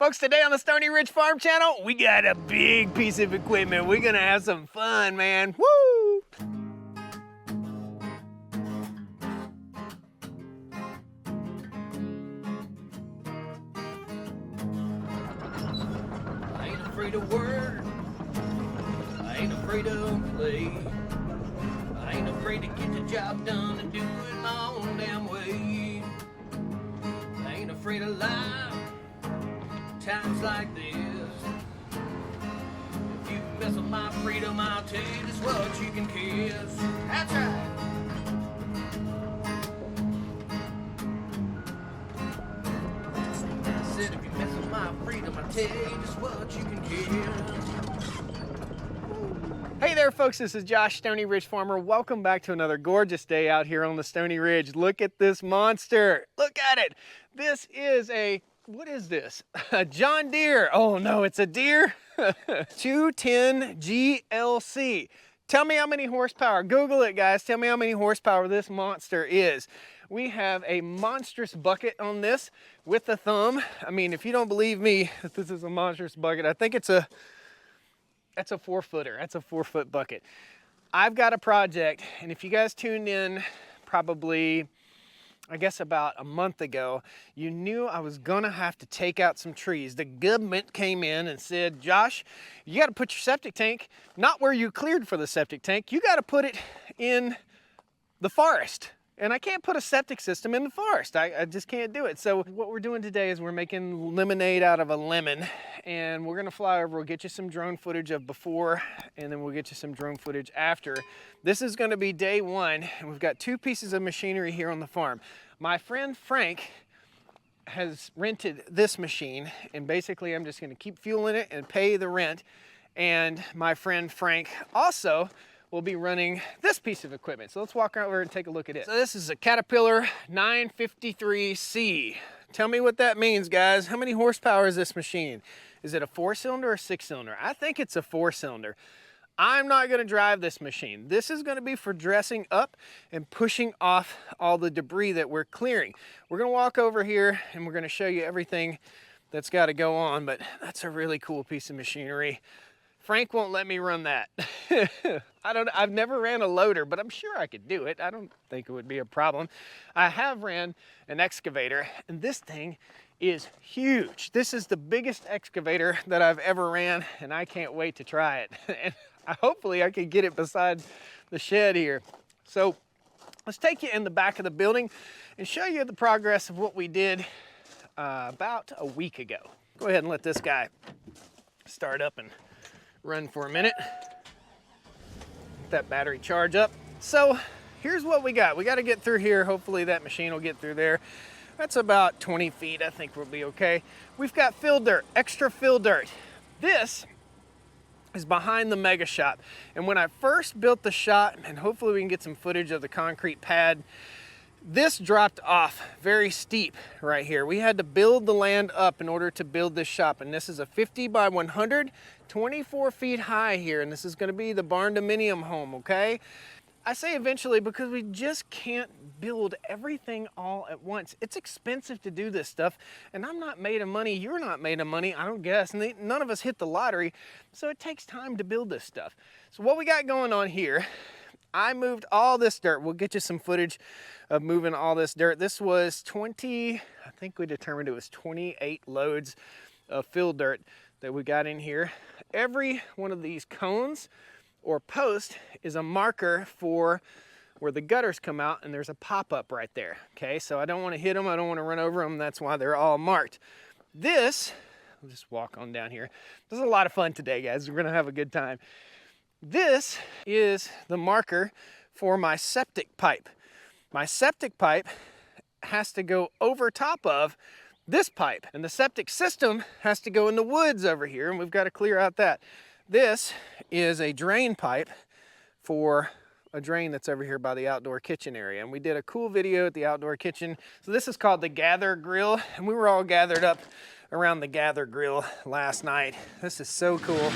Folks, today on the Stoney Ridge Farm Channel, we got a big piece of equipment. We're gonna have some fun, man. Woo! I ain't afraid of work. I ain't afraid of play. I ain't afraid to get the job done and do it my own damn way. I ain't afraid of life. Times like this. If you mess with my freedom, I'll tell you just what you can kiss. That's right. I said if you mess with my freedom, I'll tell you just what you can kiss. Hey there, folks. This is Josh, Stoney Ridge Farmer. Welcome back to another gorgeous day out here on the Stoney Ridge. Look at this monster. Look at it. This is what is this? A John Deere. Oh no, it's a Deere. 210 GLC. Tell me how many horsepower. Google it, guys. Tell me how many horsepower this monster is. We have a monstrous bucket on this with the thumb. I mean, if you don't believe me that this is a monstrous bucket, I think that's a 4-footer. That's a 4-foot bucket. I've got a project, and if you guys tuned in probably, I guess about a month ago, you knew I was gonna have to take out some trees. The government came in and said, Josh, you gotta put your septic tank, not where you cleared for the septic tank, you gotta put it in the forest. And I can't put a septic system in the forest. I just can't do it. So what we're doing today is we're making lemonade out of a lemon, and we're gonna fly over. We'll get you some drone footage of before, and then we'll get you some drone footage after. This is gonna be day one, and we've got 2 pieces of machinery here on the farm. My friend Frank has rented this machine, and basically I'm just gonna keep fueling it and pay the rent. And my friend Frank also will be running this piece of equipment. So let's walk over and take a look at it. So this is a Caterpillar 953C. Tell me what that means, guys. How many horsepower is this machine? Is it a 4-cylinder or a 6-cylinder? I think it's a 4-cylinder. I'm not gonna drive this machine. This is gonna be for dressing up and pushing off all the debris that we're clearing. We're gonna walk over here and we're gonna show you everything that's gotta go on, but that's a really cool piece of machinery. Frank won't let me run that. I've never ran a loader, but I'm sure I could do it. I don't think it would be a problem. I have ran an excavator, and this thing is huge. This is the biggest excavator that I've ever ran, and I can't wait to try it. And hopefully I can get it beside the shed here. So let's take you in the back of the building and show you the progress of what we did about a week ago. Go ahead and let this guy start up and run for a minute. Let that battery charge up. So here's what we got. We got to get through here. Hopefully that machine will get through there. That's about 20 feet. I think we'll be okay. We've got fill dirt, extra fill dirt. This is behind the mega shop. And when I first built the shop, and hopefully we can get some footage of the concrete pad, this dropped off very steep right here. We had to build the land up in order to build this shop, and this is a 50 by 100, 24 feet high here, and this is gonna be the barn dominium home, okay? I say eventually because we just can't build everything all at once. It's expensive to do this stuff, and I'm not made of money, you're not made of money, I don't guess, and none of us hit the lottery, so it takes time to build this stuff. So what we got going on here, I moved all this dirt. We'll get you some footage of moving all this dirt. This was 20, I think we determined it was 28 loads of fill dirt that we got in here. Every one of these cones or posts is a marker for where the gutters come out, and there's a pop-up right there, okay? So I don't want to hit them, I don't want to run over them, that's why they're all marked. This, I'll just walk on down here. This is a lot of fun today, guys. We're gonna have a good time. This is the marker for my septic pipe. My septic pipe has to go over top of this pipe, and the septic system has to go in the woods over here, and we've got to clear out that. This is a drain pipe for a drain that's over here by the outdoor kitchen area, and we did a cool video at the outdoor kitchen. So this is called the Gather Grill, and we were all gathered up around the Gather Grill last night. This is so cool.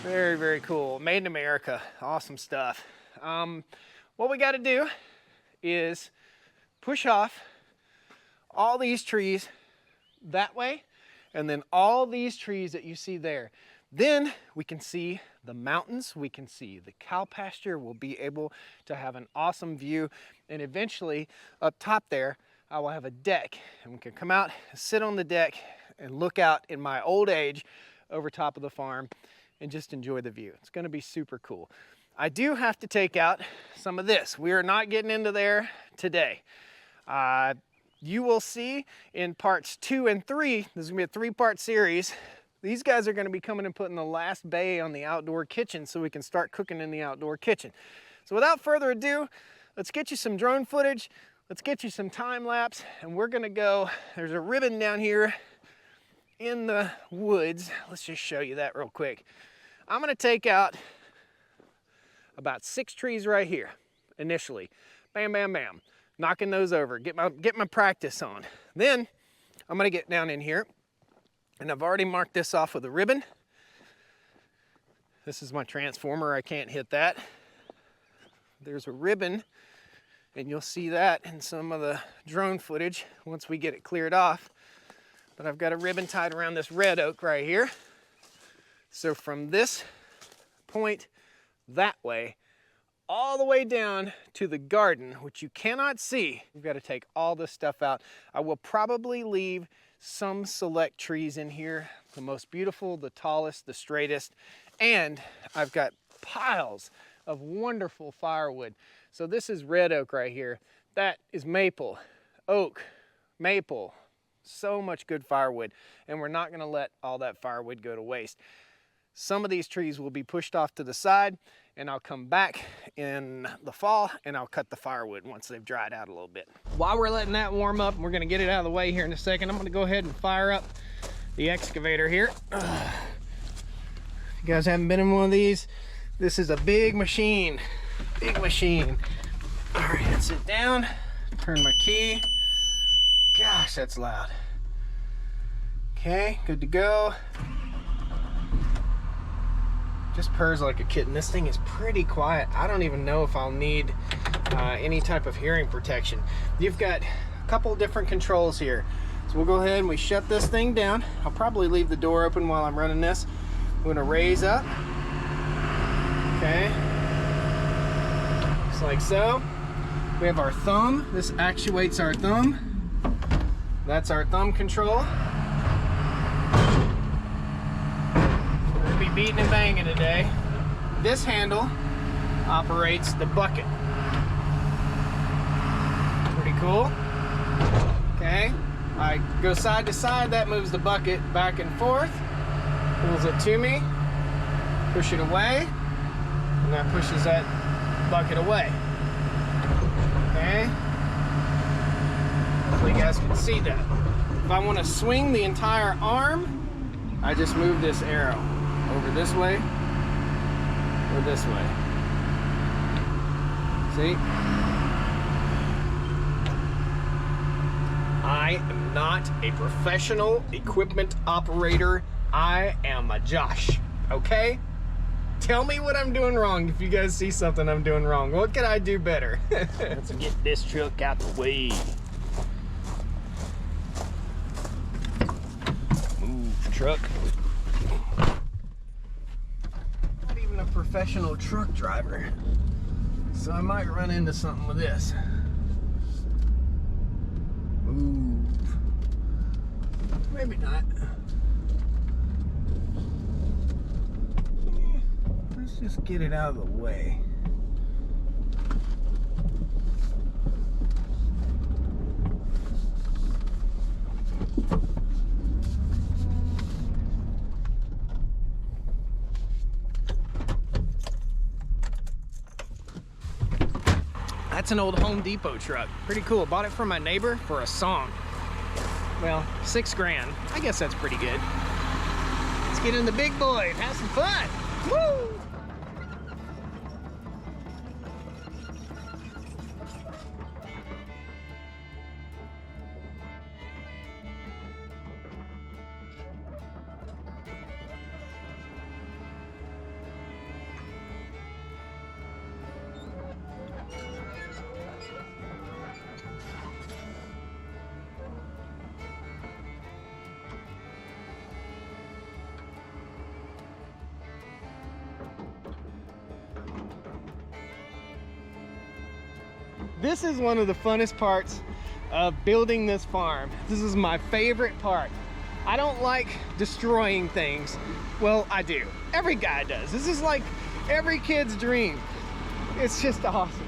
Very, very cool. Made in America. Awesome stuff. What we got to do is push off all these trees that way and then all these trees that you see there. Then we can see the mountains, we can see the cow pasture, we'll be able to have an awesome view, and eventually up top there, I will have a deck, and we can come out, sit on the deck, and look out in my old age over top of the farm and just enjoy the view. It's gonna be super cool. I do have to take out some of this. We are not getting into there today. You will see in parts 2 and 3, this is gonna be a 3-part series. These guys are gonna be coming and putting the last bay on the outdoor kitchen so we can start cooking in the outdoor kitchen. So without further ado, let's get you some drone footage. Let's get you some time lapse, and we're gonna go, there's a ribbon down here in the woods. Let's just show you that real quick. I'm gonna take out about 6 trees right here, initially. Bam, bam, bam. Knocking those over, get my practice on. Then, I'm gonna get down in here, and I've already marked this off with a ribbon. This is my transformer, I can't hit that. There's a ribbon, and you'll see that in some of the drone footage once we get it cleared off. But I've got a ribbon tied around this red oak right here. So from this point that way, all the way down to the garden, which you cannot see, we've got to take all this stuff out. I will probably leave some select trees in here, the most beautiful, the tallest, the straightest, and I've got piles of wonderful firewood. So this is red oak right here. That is maple, oak, maple. So much good firewood, and we're not gonna let all that firewood go to waste. Some of these trees will be pushed off to the side, and I'll come back in the fall and I'll cut the firewood once they've dried out a little bit. While we're letting that warm up, and we're gonna get it out of the way here in a second, I'm gonna go ahead and fire up the excavator here. If you guys haven't been in one of these, this is a big machine. Big machine. All right, sit down, turn my key. Gosh, that's loud. Okay, good to go. Just purrs like a kitten. This thing is pretty quiet. I don't even know if I'll need any type of hearing protection. You've got a couple different controls here. So we'll go ahead and we shut this thing down. I'll probably leave the door open while I'm running this. We're gonna raise up. Okay. Just like so. We have our thumb. This actuates our thumb. That's our thumb control. We're gonna be beating and banging today. This handle operates the bucket. Pretty cool. Okay. I go side to side, that moves the bucket back and forth. Pulls it to me. Push it away. And that pushes that bucket away. Okay. Hopefully you guys can see that. If I want to swing the entire arm, I just move this arrow over this way or this way. See? I am not a professional equipment operator. I am a Josh, okay? Tell me what I'm doing wrong if you guys see something I'm doing wrong. What can I do better? Let's get this truck out the way. Move, truck. Not even a professional truck driver, so I might run into something with this. Move. Maybe not. Let's just get it out of the way. That's an old Home Depot truck. Pretty cool. Bought it from my neighbor for a song. Well, $6 grand. I guess that's pretty good. Let's get in the big boy and have some fun. Woo! This is one of the funnest parts of building this farm. This is my favorite part. I don't like destroying things. Well, I do. Every guy does. This is like every kid's dream. It's just awesome.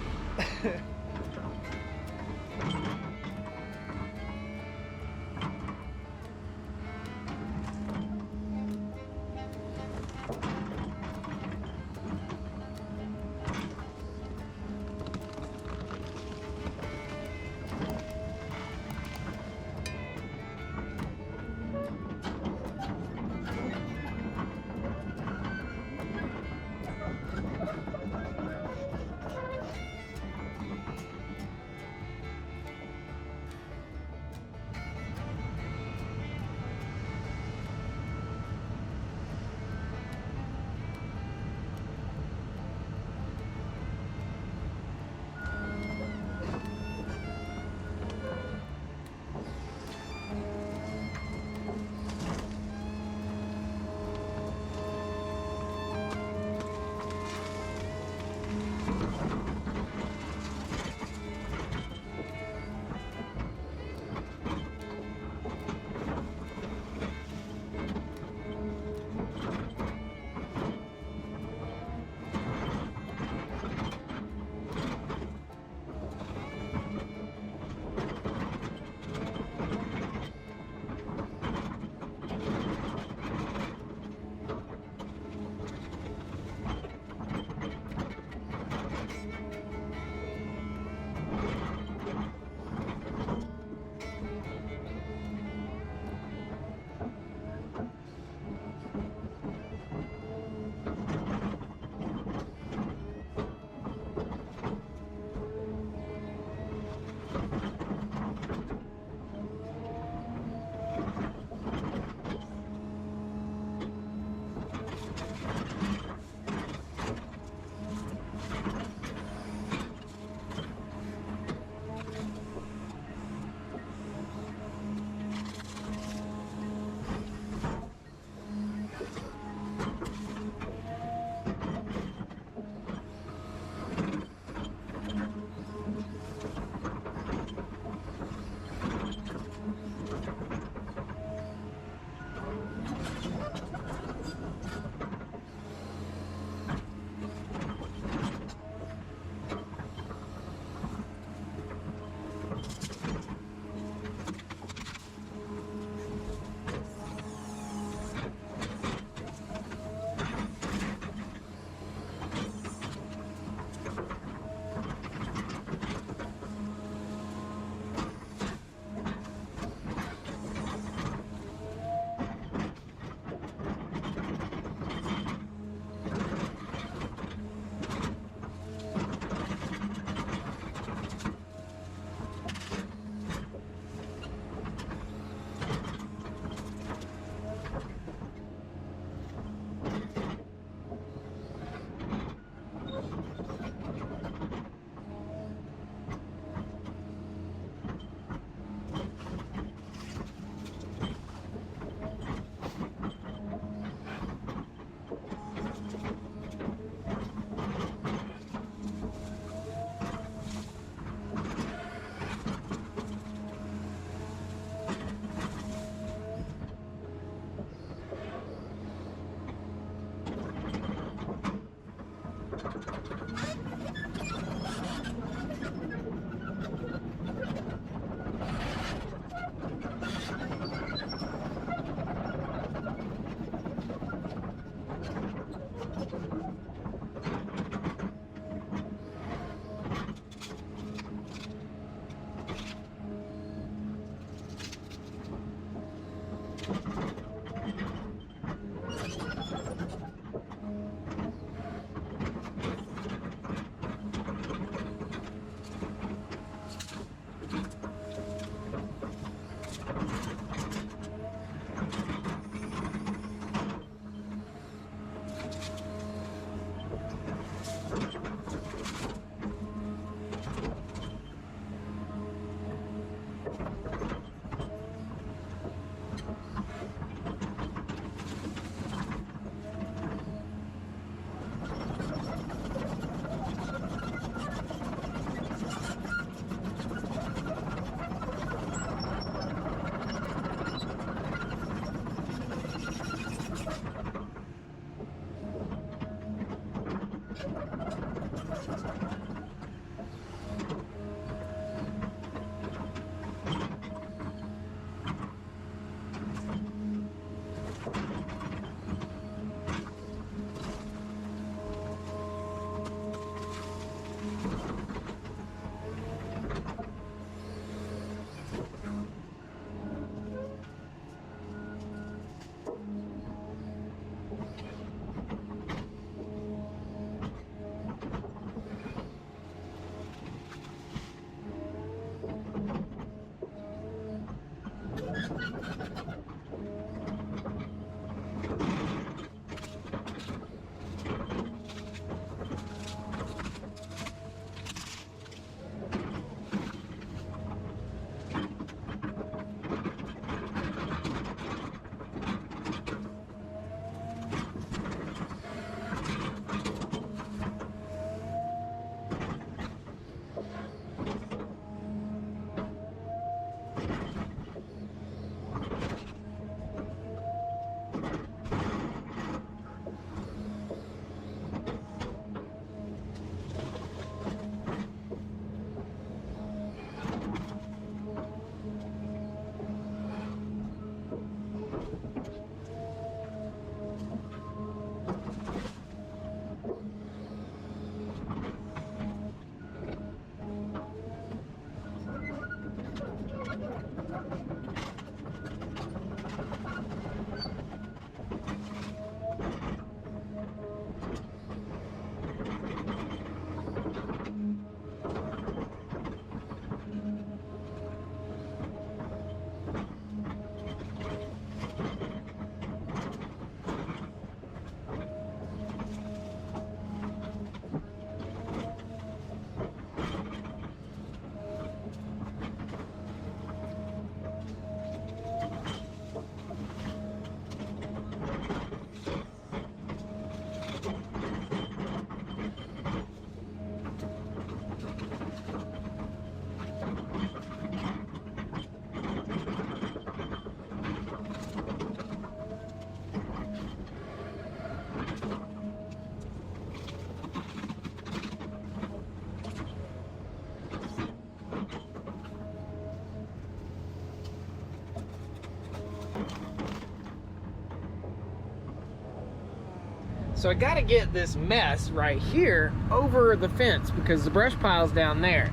So I gotta get this mess right here over the fence because the brush pile's down there.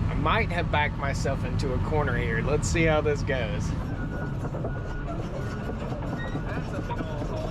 I might have backed myself into a corner here. Let's see how this goes. That's a big old hole.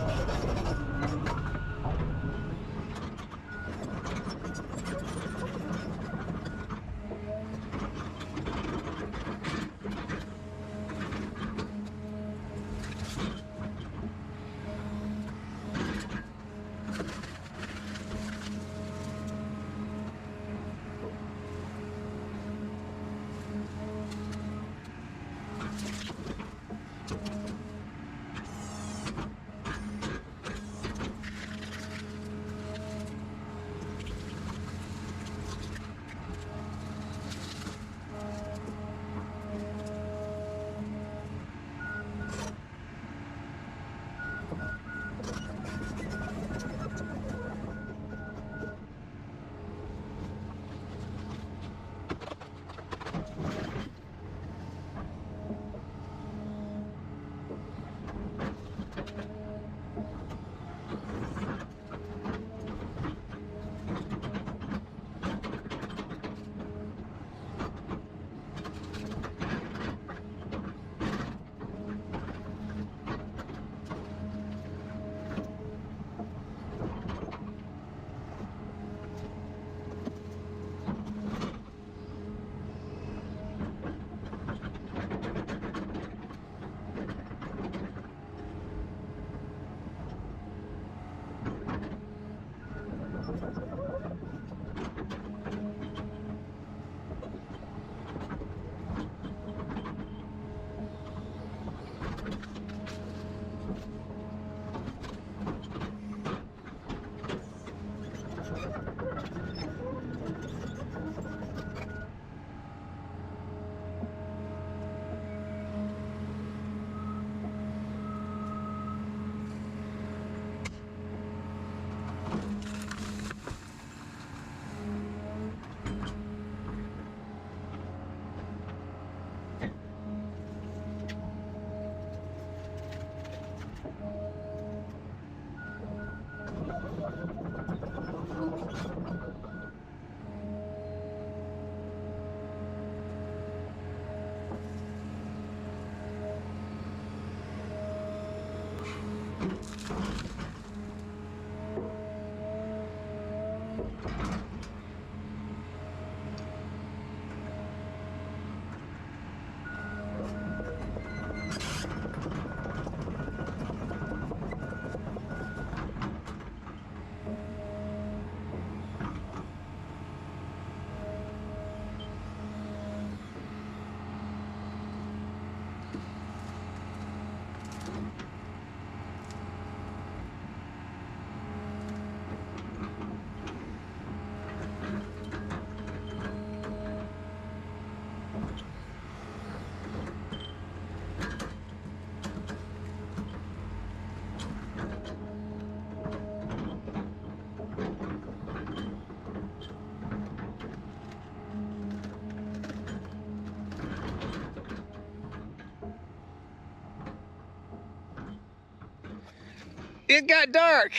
It got dark.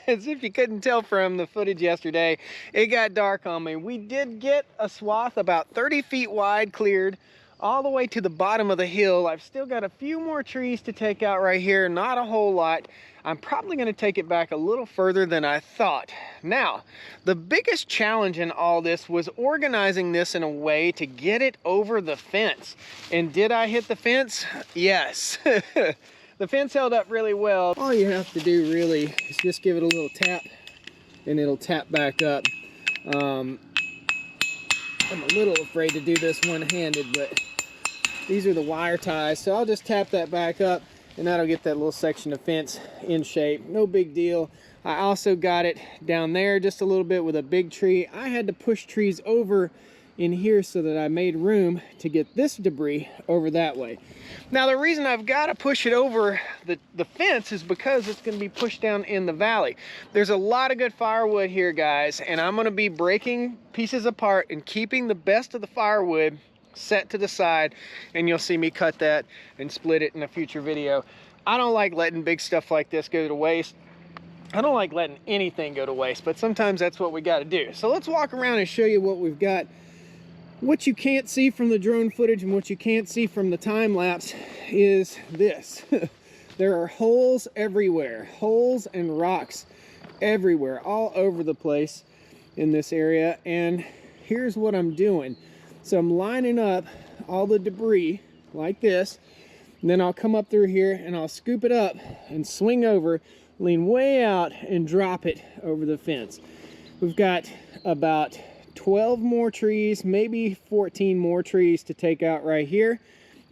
As if you couldn't tell from the footage yesterday, it got dark on me. We did get a swath about 30 feet wide cleared all the way to the bottom of the hill. I've still got a few more trees to take out right here, not a whole lot. I'm probably gonna take it back a little further than I thought. Now, the biggest challenge in all this was organizing this in a way to get it over the fence. And did I hit the fence? Yes. The fence held up really well. All you have to do really is just give it a little tap and it'll tap back up. I'm a little afraid to do this one-handed, but these are the wire ties, so I'll just tap that back up and that'll get that little section of fence in shape. No big deal. I also got it down there just a little bit with a big tree. I had to push trees over in here so that I made room to get this debris over that way. Now the reason I've got to push it over the fence is because it's going to be pushed down in the valley. There's a lot of good firewood here, guys, and I'm going to be breaking pieces apart and keeping the best of the firewood set to the side, and you'll see me cut that and split it in a future video. I don't like letting big stuff like this go to waste. I don't like letting anything go to waste, but sometimes that's what we got to do. So let's walk around and show you what we've got. What you can't see from the drone footage and what you can't see from the time lapse is this. There are holes everywhere, holes and rocks everywhere, all over the place in this area. And here's what I'm doing. So I'm lining up all the debris like this, and then I'll come up through here and I'll scoop it up and swing over, lean way out and drop it over the fence. We've got about 12 more trees, maybe 14 more trees to take out right here,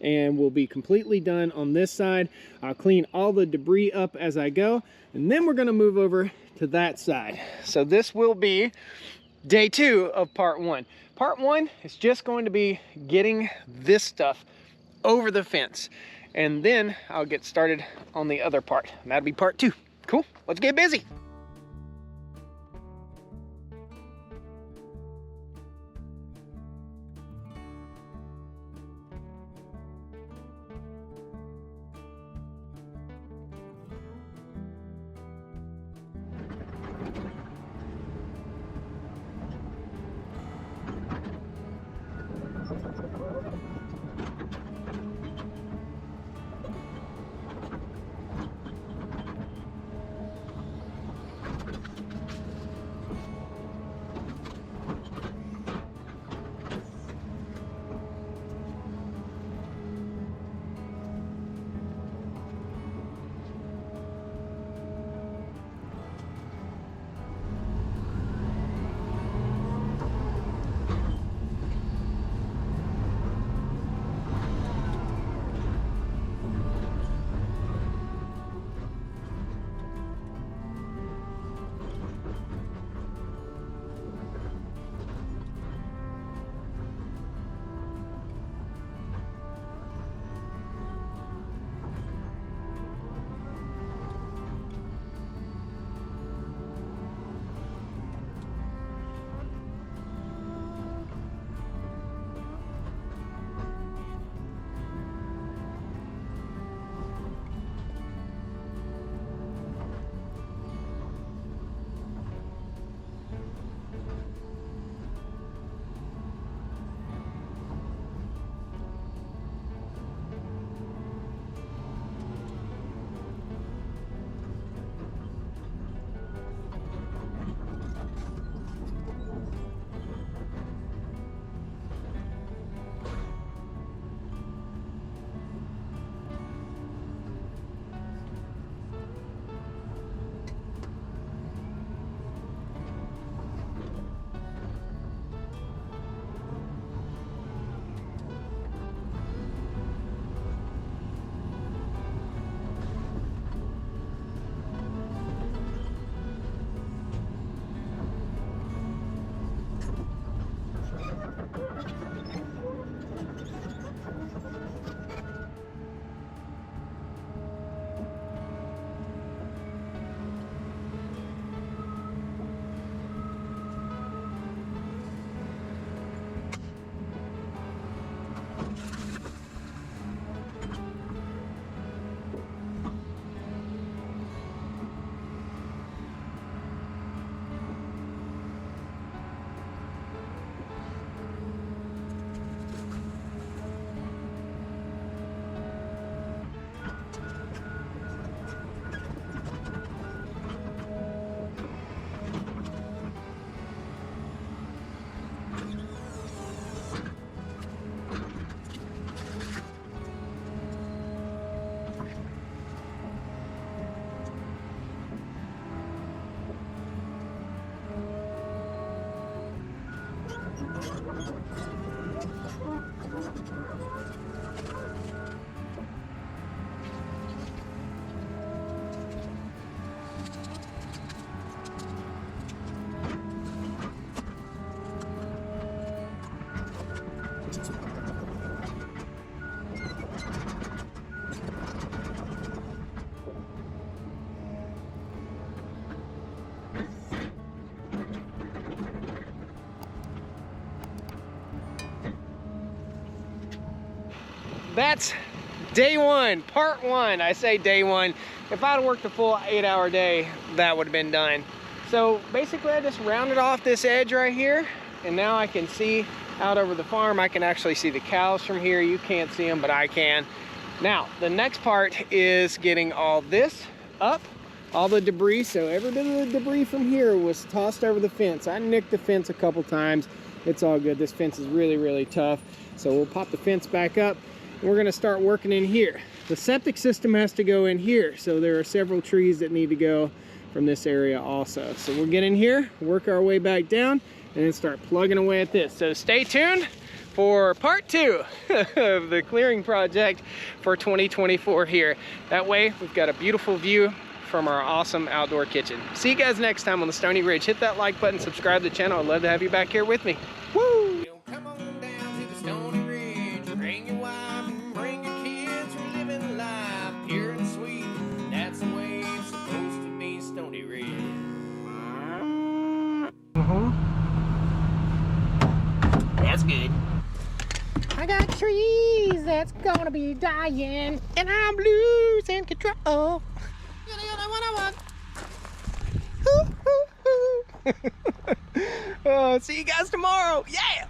and we'll be completely done on this side. I'll clean all the debris up as I go, and then we're going to move over to that side. So this will be day 2 of part 1. Part 1 is just going to be getting this stuff over the fence, and then I'll get started on the other part. And that'll be part 2. Cool, let's get busy. That's Day one, part one. I say day one. If I'd worked a full 8-hour day, that would have been done. So basically I just rounded off this edge right here, and now I can see out over the farm. I can actually see the cows from here. You can't see them, but I can. Now, the next part is getting all this up, all the debris. So every bit of the debris from here was tossed over the fence. I nicked the fence a couple times. It's all good. This fence is really, really tough. So we'll pop the fence back up, and we're gonna start working in here. The septic system has to go in here. So there are several trees that need to go from this area also. So we'll get in here, work our way back down, and then start plugging away at this. So stay tuned for part two of the clearing project for 2024 here. That way we've got a beautiful view from our awesome outdoor kitchen. See you guys next time on the Stoney Ridge. Hit that like button, subscribe to the channel. I'd love to have you back here with me. Woo! Come on down to the Stoney Ridge. Bring your wife and bring your kids. We're living life pure and sweet. That's the way it's supposed to be, Stoney Ridge. That's good. I got trees that's gonna be dying, and I'm losing control. You're the only one I want. Oh, see you guys tomorrow. Yeah!